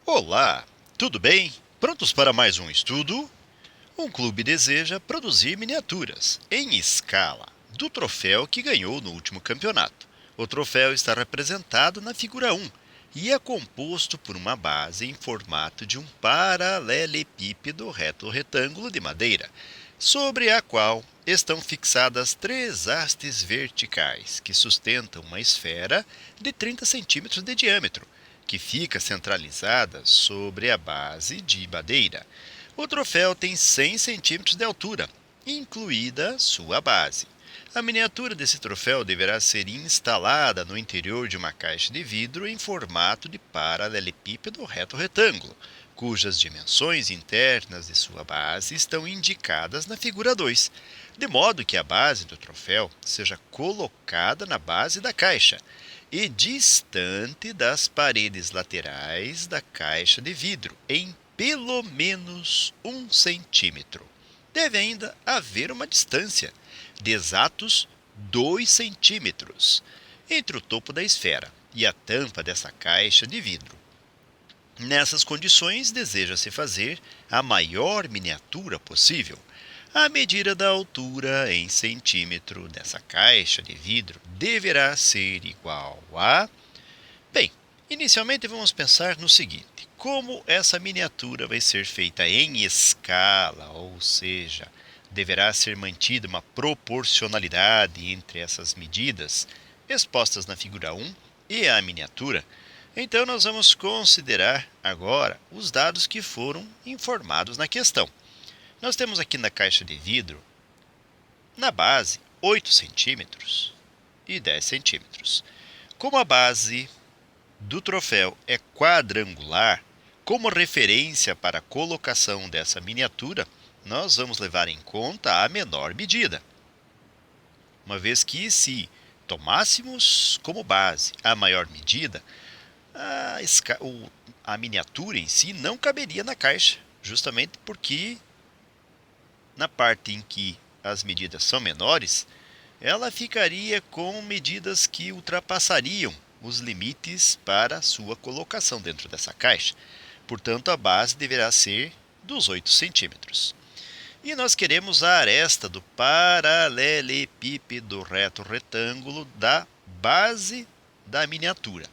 Olá, tudo bem? Prontos para mais um estudo? Um clube deseja produzir miniaturas em escala do troféu que ganhou no último campeonato. O troféu está representado na figura 1 e é composto por uma base em formato de um paralelepípedo reto-retângulo de madeira, sobre a qual estão fixadas três hastes verticais que sustentam uma esfera de 30 centímetros de diâmetro, que fica centralizada sobre a base de madeira. O troféu tem 100 centímetros de altura, incluída sua base. A miniatura desse troféu deverá ser instalada no interior de uma caixa de vidro em formato de paralelepípedo reto-retângulo, cujas dimensões internas de sua base estão indicadas na figura 2, de modo que a base do troféu seja colocada na base da caixa e distante das paredes laterais da caixa de vidro, em pelo menos 1 centímetro. Deve ainda haver uma distância de exatos 2 centímetros entre o topo da esfera e a tampa dessa caixa de vidro. Nessas condições, deseja-se fazer a maior miniatura possível. A medida da altura em centímetro dessa caixa de vidro deverá ser igual a... Bem, inicialmente vamos pensar no seguinte: como essa miniatura vai ser feita em escala, ou seja, deverá ser mantida uma proporcionalidade entre essas medidas expostas na figura 1 e a miniatura. Então nós vamos considerar agora os dados que foram informados na questão. Nós temos aqui na caixa de vidro, na base, 8 centímetros e 10 centímetros. Como a base do troféu é quadrangular, como referência para a colocação dessa miniatura, nós vamos levar em conta a menor medida. Uma vez que, se tomássemos como base a maior medida, a miniatura em si não caberia na caixa, justamente porque na parte em que as medidas são menores, ela ficaria com medidas que ultrapassariam os limites para sua colocação dentro dessa caixa. Portanto, a base deverá ser dos 8 centímetros. E nós queremos a aresta do paralelepípedo reto-retângulo da base da miniatura.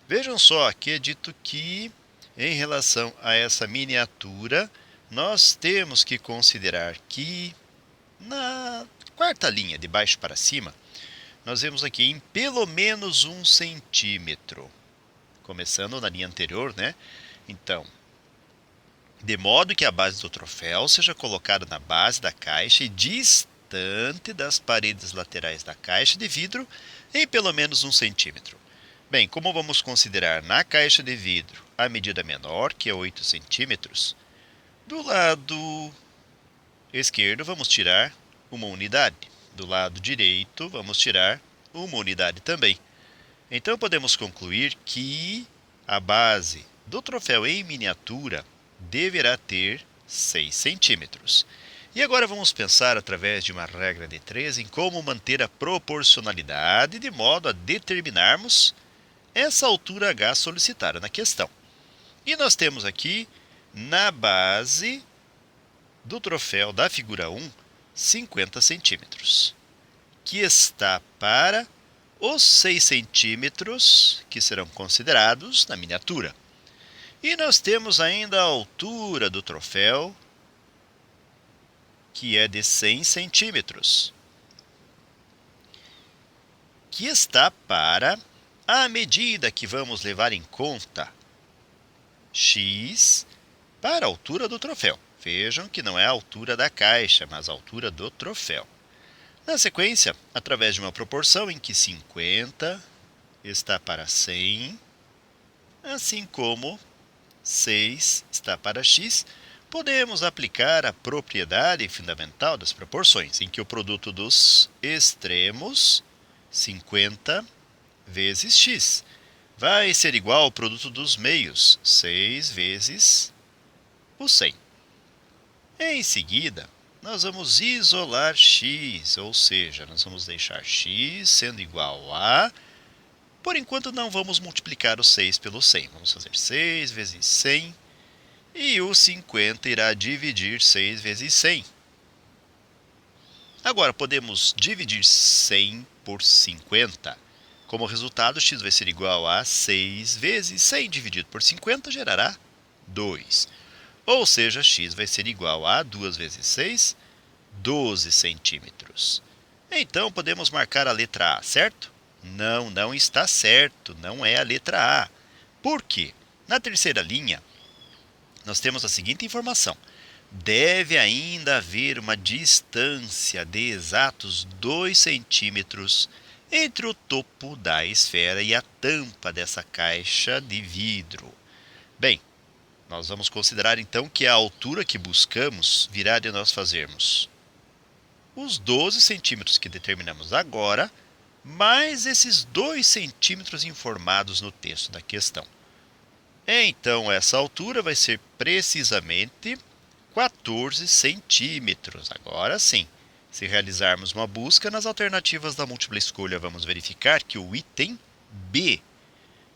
Vejam só que é dito que, em relação a essa miniatura, nós temos que considerar que na quarta linha, de baixo para cima, nós vemos aqui em pelo menos 1 centímetro. Começando na linha anterior, né? Então, de modo que a base do troféu seja colocada na base da caixa e distante das paredes laterais da caixa de vidro em pelo menos 1 centímetro. Bem, como vamos considerar na caixa de vidro a medida menor, que é 8 centímetros, do lado esquerdo vamos tirar uma unidade. Do lado direito vamos tirar uma unidade também. Então podemos concluir que a base do troféu em miniatura deverá ter 6 centímetros. E agora vamos pensar, através de uma regra de 3, em como manter a proporcionalidade de modo a determinarmos essa altura H solicitada na questão. E nós temos aqui, na base do troféu da figura 1, 50 centímetros, que está para os 6 centímetros que serão considerados na miniatura. E nós temos ainda a altura do troféu, que é de 100 centímetros, que está para a medida que vamos levar em conta, x, para a altura do troféu. Vejam que não é a altura da caixa, mas a altura do troféu. Na sequência, através de uma proporção em que 50 está para 100, assim como 6 está para x, podemos aplicar a propriedade fundamental das proporções, em que o produto dos extremos, 50 vezes x, vai ser igual ao produto dos meios, 6 vezes o 100. Em seguida, nós vamos isolar x, ou seja, nós vamos deixar x sendo igual a Por enquanto não vamos multiplicar o 6 pelo 100. Vamos fazer 6 vezes 100 e o 50 irá dividir 6 vezes 100. Agora podemos dividir 100 por 50. Como resultado, x vai ser igual a 6 vezes 100 dividido por 50 gerará 2. Ou seja, x vai ser igual a 2 vezes 6, 12 centímetros. Então, podemos marcar a letra A, certo? Não, não está certo, não é a letra A. Por quê? Na terceira linha, nós temos a seguinte informação. Deve ainda haver uma distância de exatos 2 centímetros entre o topo da esfera e a tampa dessa caixa de vidro. Bem, nós vamos considerar então que a altura que buscamos virá de nós fazermos os 12 centímetros que determinamos agora, mais esses 2 centímetros informados no texto da questão. Então, essa altura vai ser precisamente 14 centímetros. Agora sim, se realizarmos uma busca nas alternativas da múltipla escolha, vamos verificar que o item B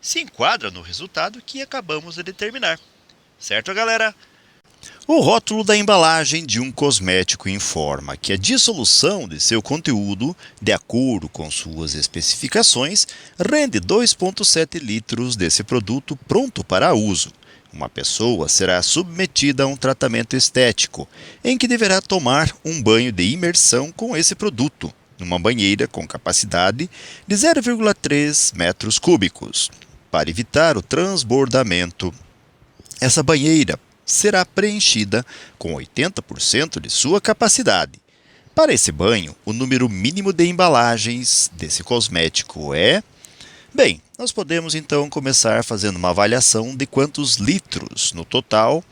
se enquadra no resultado que acabamos de determinar. Certo, galera? O rótulo da embalagem de um cosmético informa que a dissolução de seu conteúdo, de acordo com suas especificações, rende 2,7 litros desse produto pronto para uso. Uma pessoa será submetida a um tratamento estético, em que deverá tomar um banho de imersão com esse produto, numa banheira com capacidade de 0,3 metros cúbicos. Para evitar o transbordamento, essa banheira será preenchida com 80% de sua capacidade. Para esse banho, o número mínimo de embalagens desse cosmético é... Bem, nós podemos então começar fazendo uma avaliação de quantos litros no total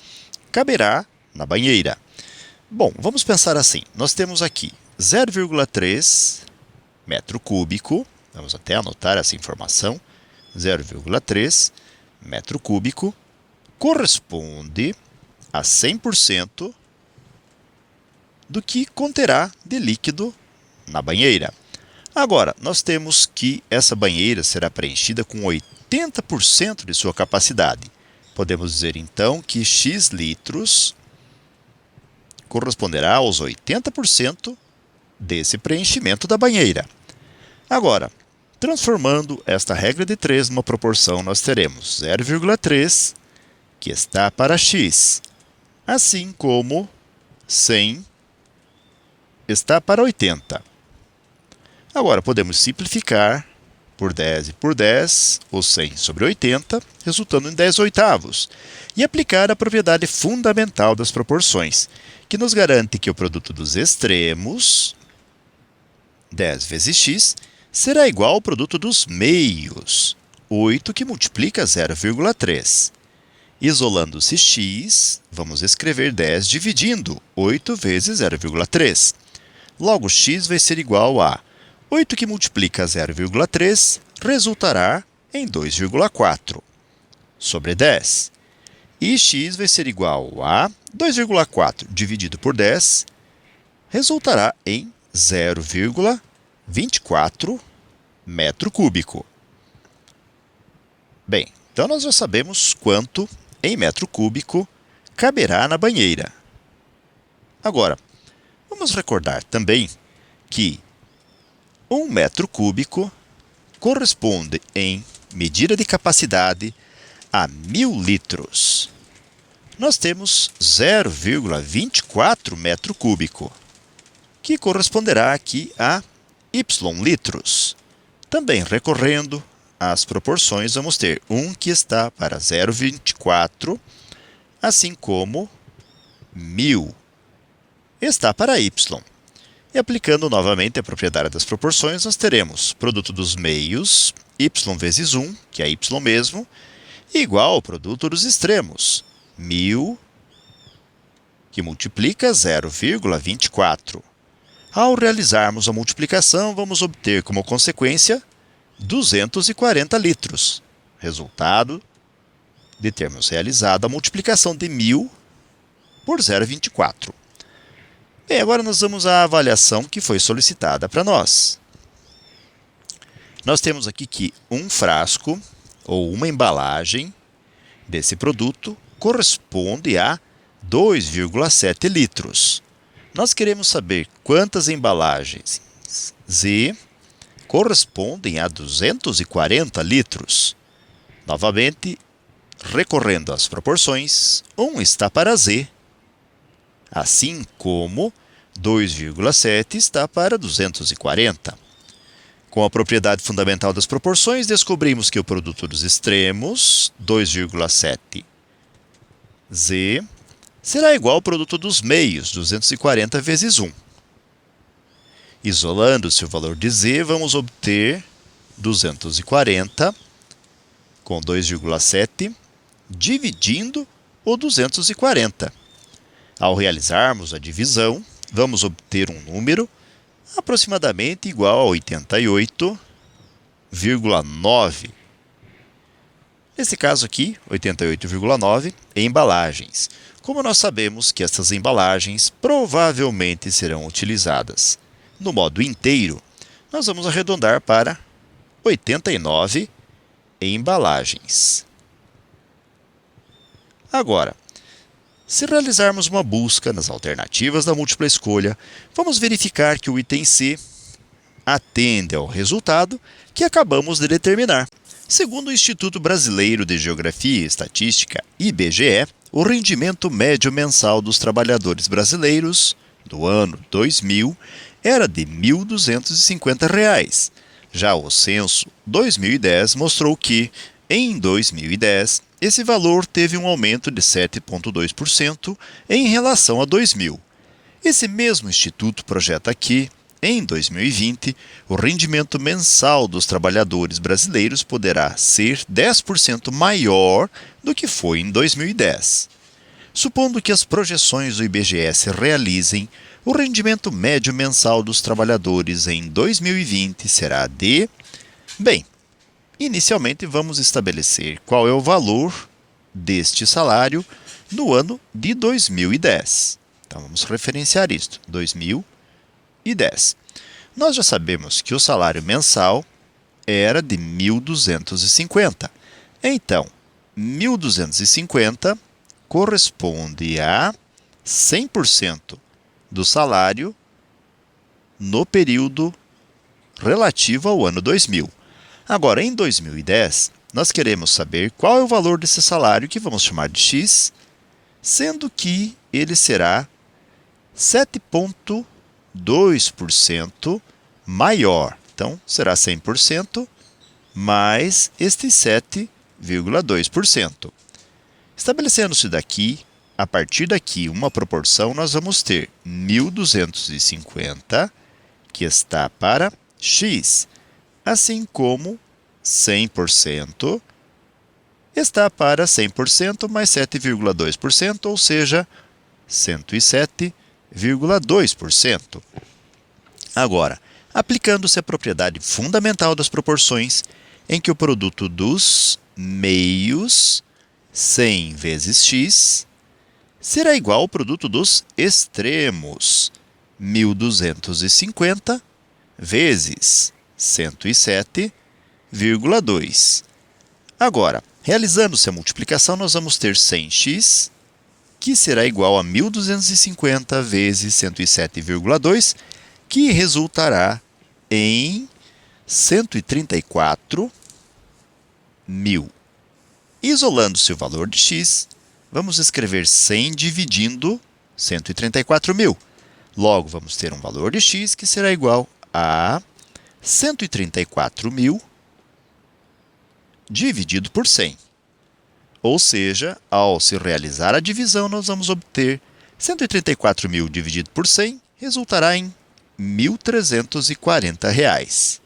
caberá na banheira. Bom, vamos pensar assim. Nós temos aqui 0,3 metro cúbico. Vamos até anotar essa informação. 0,3 metro cúbico corresponde a 100% do que conterá de líquido na banheira. Agora, nós temos que essa banheira será preenchida com 80% de sua capacidade. Podemos dizer, então, que x litros corresponderá aos 80% desse preenchimento da banheira. Agora, transformando esta regra de 3 numa proporção, nós teremos 0,3, que está para x, assim como 100 está para 80. Agora, podemos simplificar por 10 e por 10, ou 100 sobre 80, resultando em 10 oitavos, e aplicar a propriedade fundamental das proporções, que nos garante que o produto dos extremos, 10 vezes x, será igual ao produto dos meios, 8 que multiplica 0,3. Isolando-se x, vamos escrever 10 dividindo 8 vezes 0,3. Logo, x vai ser igual a 8 que multiplica 0,3 resultará em 2,4 sobre 10. E x vai ser igual a 2,4 dividido por 10 resultará em 0,24 metro cúbico. Bem, então nós já sabemos quanto em metro cúbico caberá na banheira. Agora, vamos recordar também que 1 metro cúbico corresponde em medida de capacidade a 1.000 litros. Nós temos 0,24 metro cúbico, que corresponderá aqui a y litros. Também recorrendo às proporções, vamos ter 1 que está para 0,24, assim como 1.000 está para y. E aplicando novamente a propriedade das proporções, nós teremos produto dos meios, y vezes 1, que é y mesmo, igual ao produto dos extremos, 1.000, que multiplica 0,24. Ao realizarmos a multiplicação, vamos obter como consequência 240 litros. Resultado de termos realizado a multiplicação de 1.000 por 0,24. Bem, agora nós vamos à avaliação que foi solicitada para nós. Nós temos aqui que um frasco ou uma embalagem desse produto corresponde a 2,7 litros. Nós queremos saber quantas embalagens Z correspondem a 240 litros. Novamente, recorrendo às proporções, 1 está para Z, assim como 2,7 está para 240. Com a propriedade fundamental das proporções, descobrimos que o produto dos extremos, 2,7 Z, será igual ao produto dos meios, 240 vezes 1. Isolando-se o valor de Z, vamos obter 240 com 2,7 dividindo o 240. Ao realizarmos a divisão, vamos obter um número aproximadamente igual a 88,9. Nesse caso aqui, 88,9 em embalagens. Como nós sabemos que essas embalagens provavelmente serão utilizadas no modo inteiro, nós vamos arredondar para 89 embalagens. Agora, se realizarmos uma busca nas alternativas da múltipla escolha, vamos verificar que o item C atende ao resultado que acabamos de determinar. Segundo o Instituto Brasileiro de Geografia e Estatística, IBGE, o rendimento médio mensal dos trabalhadores brasileiros do ano 2000 era de R$ 1.250. Já o censo 2010 mostrou que, em 2010, esse valor teve um aumento de 7,2% em relação a 2000. Esse mesmo instituto projeta que, em 2020, o rendimento mensal dos trabalhadores brasileiros poderá ser 10% maior do que foi em 2010. Supondo que as projeções do IBGE se realizem, o rendimento médio mensal dos trabalhadores em 2020 será de... Bem, inicialmente vamos estabelecer qual é o valor deste salário no ano de 2010. Então vamos referenciar isto, 2010. Nós já sabemos que o salário mensal era de 1.250. Então, 1.250 corresponde a 100% do salário no período relativo ao ano 2000. Agora, em 2010, nós queremos saber qual é o valor desse salário, que vamos chamar de X, sendo que ele será 7,2% maior. Então, será 100% mais este 7,2%. Estabelecendo-se a partir daqui, uma proporção, nós vamos ter 1.250, que está para X, assim como 100% está para 100% mais 7,2%, ou seja, 107,2%. Agora, aplicando-se a propriedade fundamental das proporções, em que o produto dos meios, 100 vezes x, será igual ao produto dos extremos, 1.250 vezes 107,2. Agora, realizando-se a multiplicação, nós vamos ter 100x, que será igual a 1.250 vezes 107,2, que resultará em 134.000. Isolando-se o valor de x, vamos escrever 100 dividindo 134.000. Logo, vamos ter um valor de x que será igual a 134.000 dividido por 100. Ou seja, ao se realizar a divisão, nós vamos obter 134.000 dividido por 100, resultará em R$ 1.340.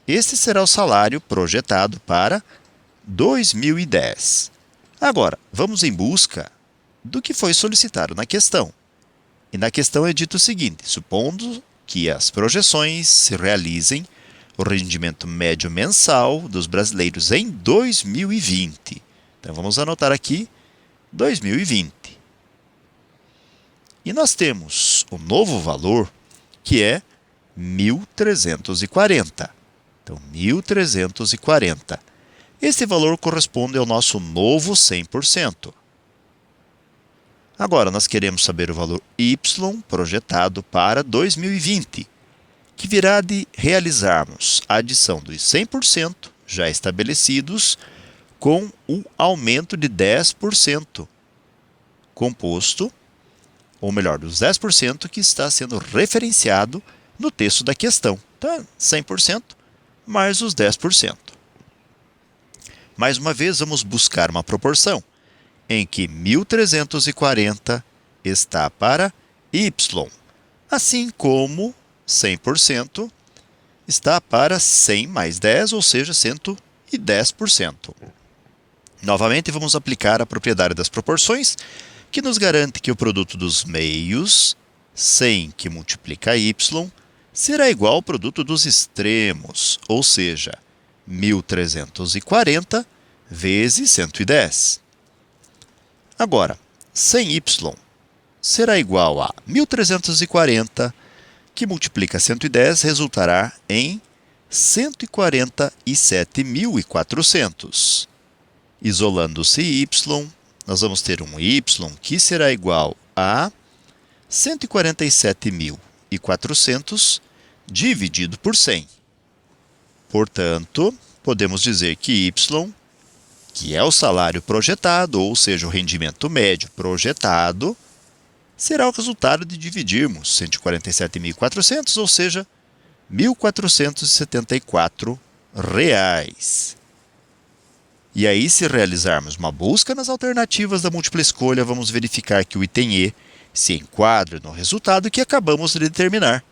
Este será o salário projetado para 2010. Agora, vamos em busca do que foi solicitado na questão. E na questão é dito o seguinte: supondo que as projeções se realizem, o rendimento médio mensal dos brasileiros em 2020. Então, vamos anotar aqui 2020. E nós temos o novo valor, que é 1.340. Então, 1.340. Esse valor corresponde ao nosso novo 100%. Agora, nós queremos saber o valor y projetado para 2020, que virá de realizarmos a adição dos 100% já estabelecidos com um aumento de 10%, composto, ou melhor, dos 10% que está sendo referenciado no texto da questão. Então, 100% mais os 10%. Mais uma vez, vamos buscar uma proporção em que 1.340 está para y, assim como 100% está para 100 mais 10, ou seja, 110%. Novamente, vamos aplicar a propriedade das proporções, que nos garante que o produto dos meios, 100 que multiplica y, será igual ao produto dos extremos, ou seja, 1.340 vezes 110. Agora, 100y será igual a 1.340, que multiplica 110, resultará em 147.400. Isolando-se y, nós vamos ter um y que será igual a 147.400 dividido por 100. Portanto, podemos dizer que y, que é o salário projetado, ou seja, o rendimento médio projetado, será o resultado de dividirmos 147.400, ou seja, R$ 1.474. E aí, se realizarmos uma busca nas alternativas da múltipla escolha, vamos verificar que o item E se enquadra no resultado que acabamos de determinar.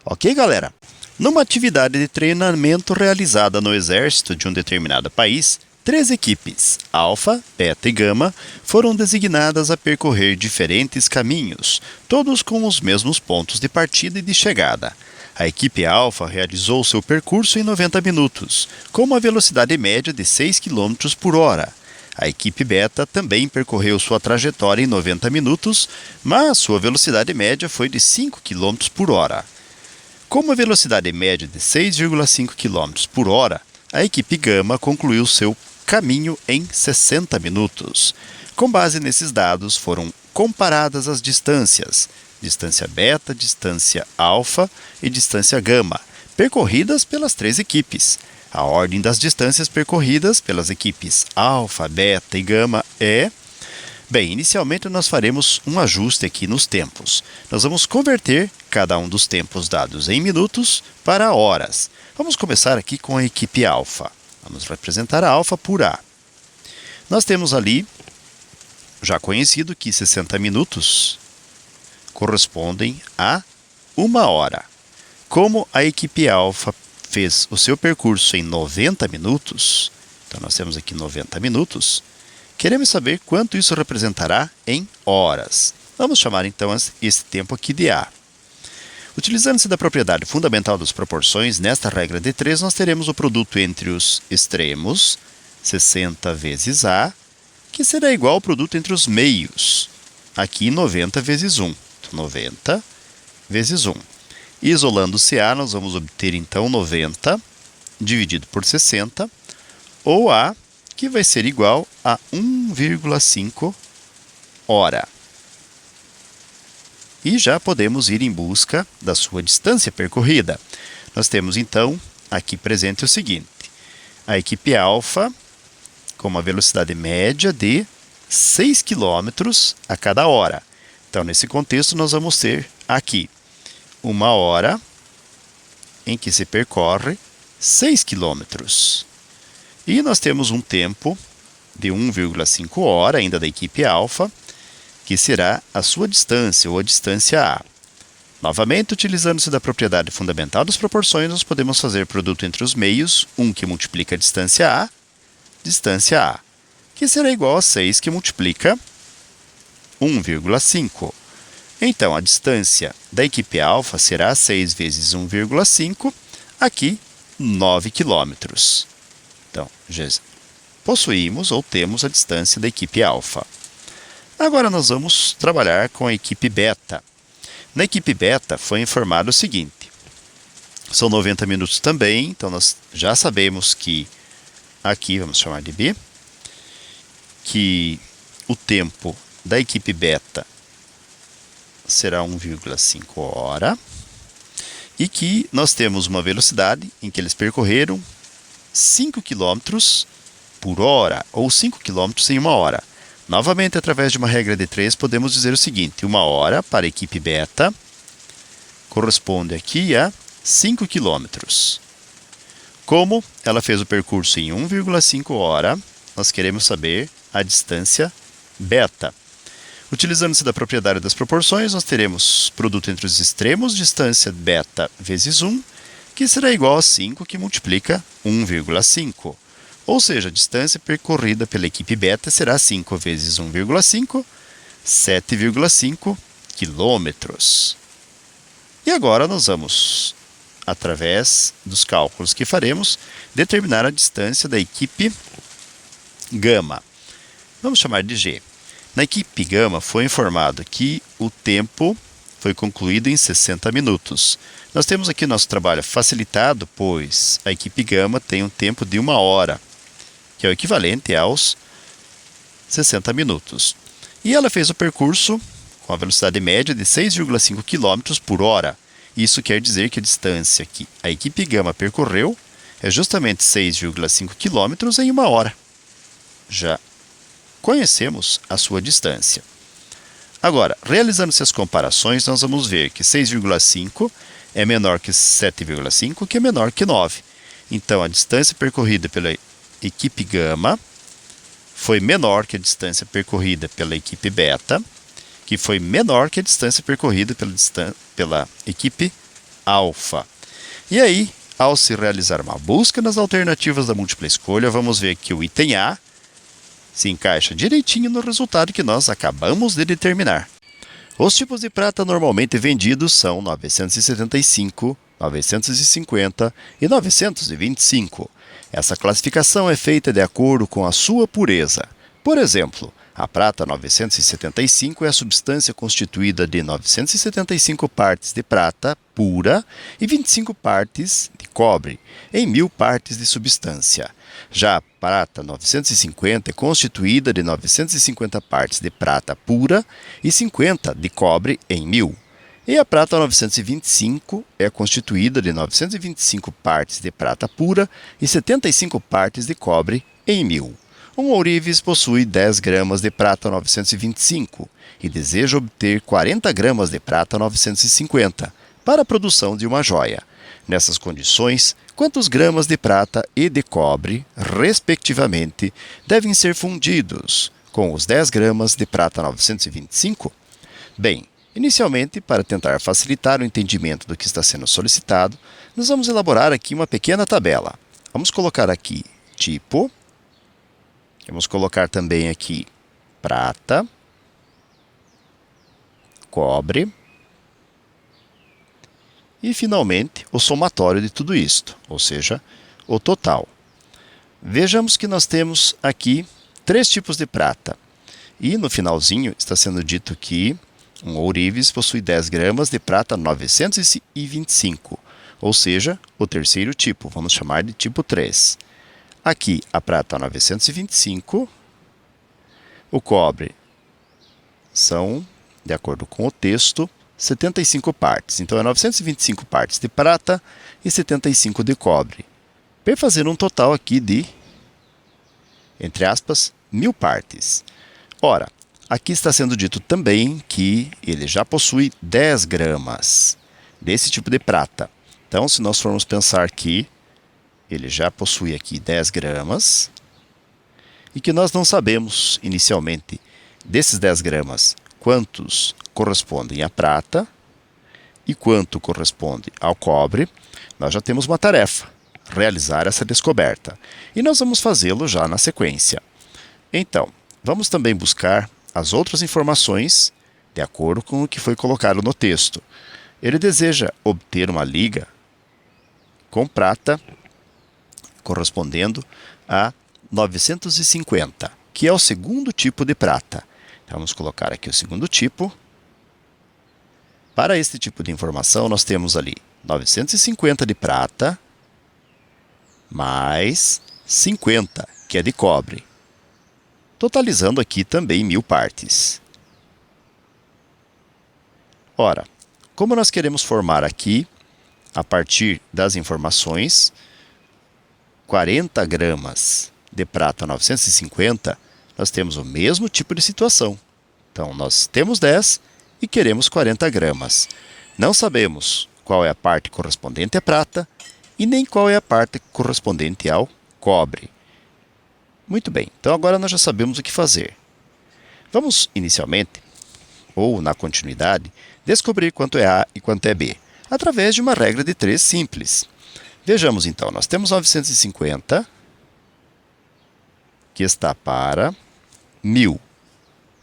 Ok, galera? Numa atividade de treinamento realizada no exército de um determinado país, 3 equipes, alfa, beta e gama, foram designadas a percorrer diferentes caminhos, todos com os mesmos pontos de partida e de chegada. A equipe alfa realizou seu percurso em 90 minutos, com uma velocidade média de 6 km por hora. A equipe beta também percorreu sua trajetória em 90 minutos, mas sua velocidade média foi de 5 km por hora. Com uma velocidade média de 6,5 km por hora, a equipe gama concluiu seu caminho em 60 minutos. Com base nesses dados, foram comparadas as distâncias, distância beta, distância alfa e distância gama, percorridas pelas 3 equipes. A ordem das distâncias percorridas pelas equipes alfa, beta e gama é... Bem, inicialmente nós faremos um ajuste aqui nos tempos. Nós vamos converter cada um dos tempos dados em minutos para horas. Vamos começar aqui com a equipe alfa. Vamos representar a alfa por A. Nós temos ali, já conhecido, que 60 minutos correspondem a 1 hora. Como a equipe alfa fez o seu percurso em 90 minutos, então nós temos aqui 90 minutos, queremos saber quanto isso representará em horas. Vamos chamar então esse tempo aqui de A. Utilizando-se da propriedade fundamental das proporções, nesta regra de 3, nós teremos o produto entre os extremos, 60 vezes A, que será igual ao produto entre os meios, aqui 90 vezes 1. 90 vezes 1. Isolando-se A, nós vamos obter então 90 dividido por 60, ou A, que vai ser igual a 1,5 hora. E já podemos ir em busca da sua distância percorrida. Nós temos então aqui presente o seguinte: a equipe alfa com uma velocidade média de 6 km a cada hora. Então, nesse contexto, nós vamos ter aqui 1 hora em que se percorre 6 km. E nós temos um tempo de 1,5 hora ainda da equipe alfa, que será a sua distância, ou a distância A. Novamente, utilizando-se da propriedade fundamental das proporções, nós podemos fazer produto entre os meios, 1 que multiplica a distância A, que será igual a 6 que multiplica 1,5. Então, a distância da equipe alfa será 6 vezes 1,5, aqui 9 km. Então, já possuímos ou temos a distância da equipe alfa. Agora nós vamos trabalhar com a equipe beta. Na equipe beta foi informado o seguinte: são 90 minutos também, então nós já sabemos que aqui, vamos chamar de B, que o tempo da equipe beta será 1,5 hora e que nós temos uma velocidade em que eles percorreram 5 km por hora, ou 5 km em uma hora. Novamente, através de uma regra de 3, podemos dizer o seguinte: uma hora para a equipe beta corresponde aqui a 5 km. Como ela fez o percurso em 1,5 hora, nós queremos saber a distância beta. Utilizando-se da propriedade das proporções, nós teremos produto entre os extremos, distância beta vezes 1, que será igual a 5, que multiplica 1,5. Ou seja, a distância percorrida pela equipe beta será 5 vezes 1,5, 7,5 quilômetros. E agora nós vamos, através dos cálculos que faremos, determinar a distância da equipe gama. Vamos chamar de G. Na equipe gama foi informado que o tempo foi concluído em 60 minutos. Nós temos aqui nosso trabalho facilitado, pois a equipe gama tem um tempo de 1 hora, que é o equivalente aos 60 minutos. E ela fez o percurso com a velocidade média de 6,5 km por hora. Isso quer dizer que a distância que a equipe gama percorreu é justamente 6,5 km em 1 hora. Já conhecemos a sua distância. Agora, realizando-se as comparações, nós vamos ver que 6,5 é menor que 7,5, que é menor que 9. Então, a distância percorrida pela equipe gama foi menor que a distância percorrida pela equipe beta, que foi menor que a distância percorrida pela equipe alfa. E aí, ao se realizar uma busca nas alternativas da múltipla escolha, vamos ver que o item A se encaixa direitinho no resultado que nós acabamos de determinar. Os tipos de prata normalmente vendidos são 975, 950 e 925. Essa classificação é feita de acordo com a sua pureza. Por exemplo, a prata 975 é a substância constituída de 975 partes de prata pura e 25 partes de cobre, em 1000 partes de substância. Já a prata 950 é constituída de 950 partes de prata pura e 50 de cobre em 1000. E a prata 925 é constituída de 925 partes de prata pura e 75 partes de cobre em 1000. Um ourives possui 10 gramas de prata 925 e deseja obter 40 gramas de prata 950 para a produção de uma joia. Nessas condições, quantos gramas de prata e de cobre, respectivamente, devem ser fundidos com os 10 gramas de prata 925? Bem, inicialmente, para tentar facilitar o entendimento do que está sendo solicitado, nós vamos elaborar aqui uma pequena tabela. Vamos colocar aqui tipo, vamos colocar também aqui prata, cobre e, finalmente, o somatório de tudo isto, ou seja, o total. Vejamos que nós temos aqui 3 tipos de prata. E no finalzinho está sendo dito que um ourives possui 10 gramas de prata 925, ou seja, o terceiro tipo, vamos chamar de tipo 3. Aqui a prata 925, o cobre são, de acordo com o texto, 75 partes. Então é 925 partes de prata e 75 de cobre, fazendo um total aqui de, entre aspas, 1000 partes. Ora, aqui está sendo dito também que ele já possui 10 gramas desse tipo de prata. Então, se nós formos pensar que ele já possui aqui 10 gramas e que nós não sabemos inicialmente desses 10 gramas quantos correspondem à prata e quanto corresponde ao cobre, nós já temos uma tarefa, realizar essa descoberta. E nós vamos fazê-lo já na sequência. Então, vamos também buscar as outras informações de acordo com o que foi colocado no texto. Ele deseja obter uma liga com prata correspondendo a 950, que é o segundo tipo de prata. Então, vamos colocar aqui o segundo tipo. Para este tipo de informação, nós temos ali 950 de prata, mais 50, que é de cobre. Totalizando aqui também 1000 partes. Ora, como nós queremos formar aqui, a partir das informações, 40 gramas de prata 950, nós temos o mesmo tipo de situação. Então, nós temos 10 e queremos 40 gramas. Não sabemos qual é a parte correspondente à prata e nem qual é a parte correspondente ao cobre. Muito bem, então agora nós já sabemos o que fazer. Vamos, inicialmente, ou na continuidade, descobrir quanto é A e quanto é B, através de uma regra de 3 simples. Vejamos então, nós temos 950, que está para 1000.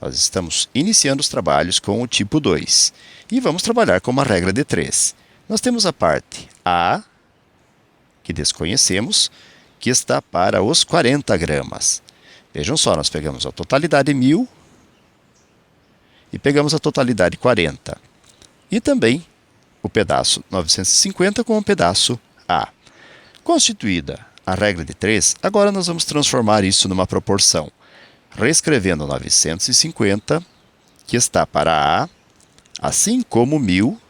Nós estamos iniciando os trabalhos com o tipo 2. E vamos trabalhar com uma regra de 3. Nós temos a parte A, que desconhecemos, que está para os 40 gramas. Vejam só, nós pegamos a totalidade 1000 e pegamos a totalidade 40. E também o pedaço 950 com o pedaço A. Constituída a regra de 3, agora nós vamos transformar isso numa proporção, reescrevendo 950, que está para A, assim como 1000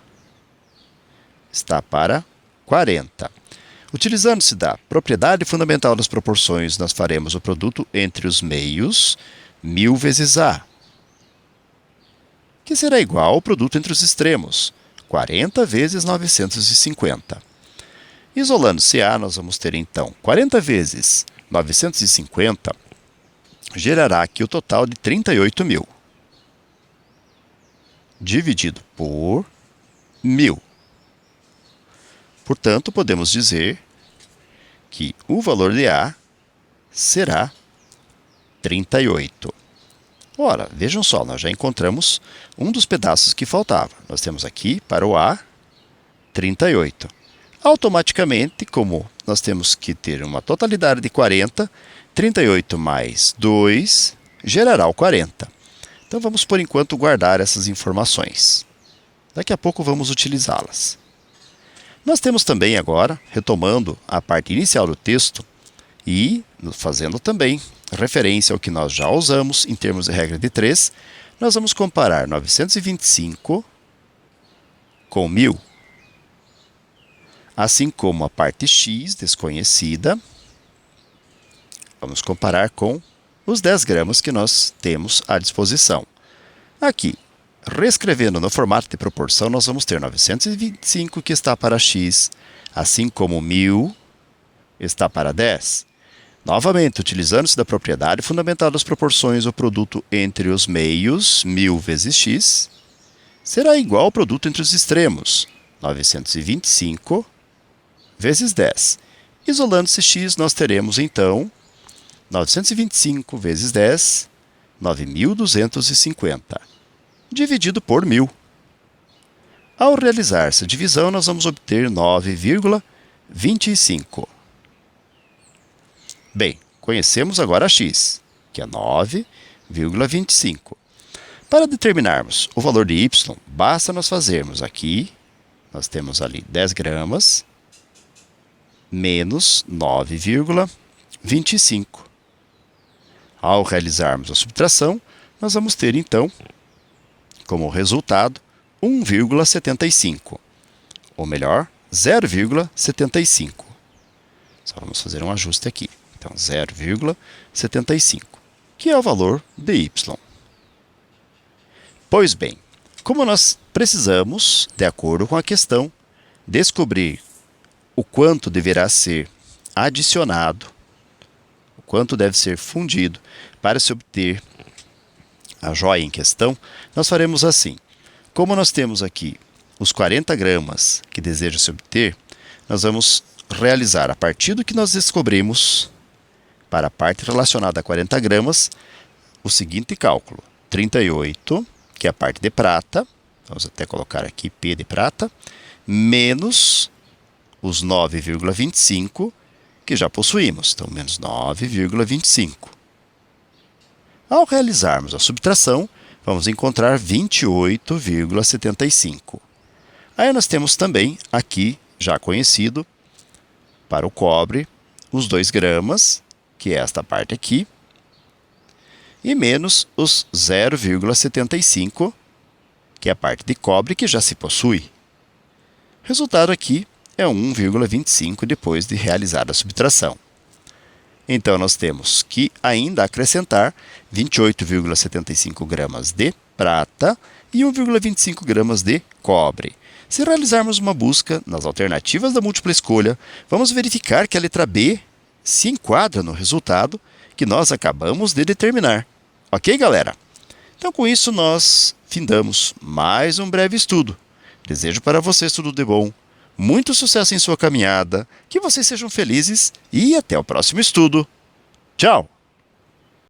está para 40. Utilizando-se da propriedade fundamental das proporções, nós faremos o produto entre os meios, 1000 vezes A, que será igual ao produto entre os extremos, 40 vezes 950. Isolando-se A, nós vamos ter então 40 vezes 950, gerará aqui o total de 38.000, dividido por 1000. Portanto, podemos dizer que o valor de A será 38. Ora, vejam só, nós já encontramos um dos pedaços que faltava. Nós temos aqui, para o A, 38. Automaticamente, como nós temos que ter uma totalidade de 40, 38 mais 2 gerará o 40. Então, vamos, por enquanto, guardar essas informações. Daqui a pouco vamos utilizá-las. Nós temos também agora, retomando a parte inicial do texto e fazendo também referência ao que nós já usamos em termos de regra de 3, nós vamos comparar 925 com 1000, assim como a parte x desconhecida, vamos comparar com os 10 gramas que nós temos à disposição. Aqui, reescrevendo no formato de proporção, nós vamos ter 925 que está para x, assim como 1000 está para 10. Novamente, utilizando-se da propriedade fundamental das proporções, o produto entre os meios, 1000 vezes x, será igual ao produto entre os extremos, 925 vezes 10. Isolando-se x, nós teremos então 925 vezes 10, 9.250. Dividido por 1000. Ao realizar essa divisão, nós vamos obter 9,25. Bem, conhecemos agora a x, que é 9,25. Para determinarmos o valor de y, basta nós fazermos aqui, nós temos ali 10 gramas, menos 9,25. Ao realizarmos a subtração, nós vamos ter então, como resultado, 1,75, ou melhor, 0,75. Só vamos fazer um ajuste aqui. Então, 0,75, que é o valor de y. Pois bem, como nós precisamos, de acordo com a questão, descobrir o quanto deverá ser adicionado, o quanto deve ser fundido para se obter a joia em questão, nós faremos assim. Como nós temos aqui os 40 gramas que deseja se obter, nós vamos realizar, a partir do que nós descobrimos, para a parte relacionada a 40 gramas, o seguinte cálculo. 38, que é a parte de prata, vamos até colocar aqui P de prata, menos os 9,25 que já possuímos, então menos 9,25. Ao realizarmos a subtração, vamos encontrar 28,75. Aí nós temos também aqui, já conhecido, para o cobre, os 2 gramas, que é esta parte aqui, e menos os 0,75, que é a parte de cobre que já se possui. O resultado aqui é 1,25 depois de realizar a subtração. Então, nós temos que ainda acrescentar 28,75 gramas de prata e 1,25 gramas de cobre. Se realizarmos uma busca nas alternativas da múltipla escolha, vamos verificar que a letra B se enquadra no resultado que nós acabamos de determinar. Ok, galera? Então, com isso, nós findamos mais um breve estudo. Desejo para vocês tudo de bom, muito sucesso em sua caminhada, que vocês sejam felizes e até o próximo estudo. Tchau!